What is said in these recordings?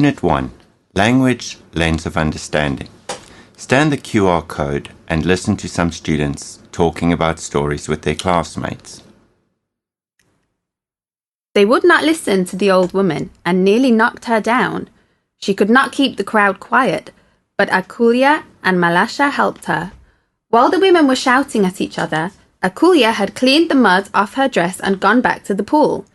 Unit 1. Language, Lens of Understanding. Scan the QR code and listen to some students talking about stories with their classmates. They would not listen to the old woman and nearly knocked her down. She could not keep the crowd quiet, but Akulia and Malasha helped her. While the women were shouting at each other, Akulia had cleaned the mud off her dress and gone back to the pool.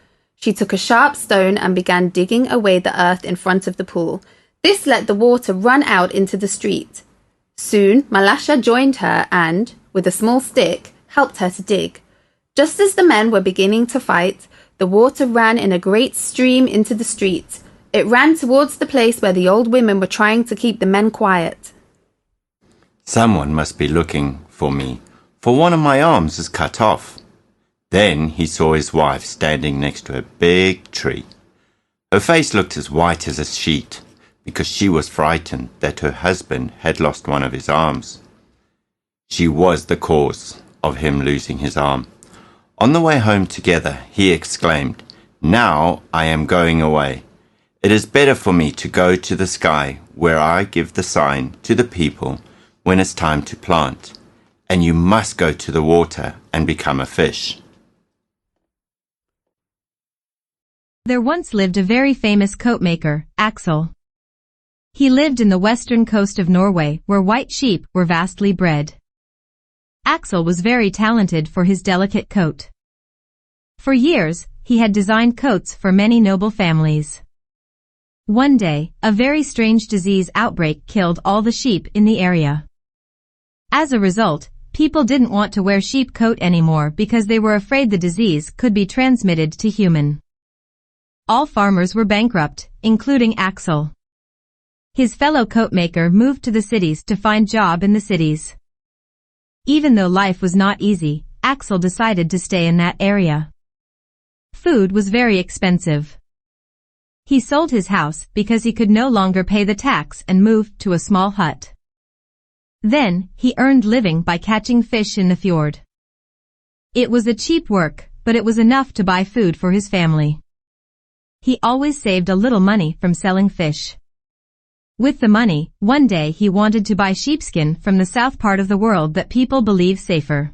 She took a sharp stone and began digging away the earth in front of the pool. This let the water run out into the street. Soon, Malasha joined her and, with a small stick, helped her to dig. Just as the men were beginning to fight, the water ran in a great stream into the street. It ran towards the place where the old women were trying to keep the men quiet. Someone must be looking for me, for one of my arms is cut off. Then he saw his wife standing next to a big tree. Her face looked as white as a sheet, because she was frightened that her husband had lost one of his arms. She was the cause of him losing his arm. On the way home together, he exclaimed, "Now I am going away. It is better for me to go to the sky, where I give the sign to the people when it's time to plant, and you must go to the water and become a fish." There once lived a very famous coat maker, Axel. He lived in the western coast of Norway, where white sheep were vastly bred. Axel was very talented for his delicate coat. For years, he had designed coats for many noble families. One day, a very strange disease outbreak killed all the sheep in the area. As a result, people didn't want to wear sheep coat anymore because they were afraid the disease could be transmitted to human. All farmers were bankrupt, including Axel. His fellow coatmaker moved to the cities to find job in the cities. Even though life was not easy, Axel decided to stay in that area. Food was very expensive. He sold his house because he could no longer pay the tax and moved to a small hut. Then, he earned living by catching fish in the fjord. It was a cheap work, but it was enough to buy food for his family. He always saved a little money from selling fish. With the money, one day he wanted to buy sheepskin from the south part of the world that people believe safer.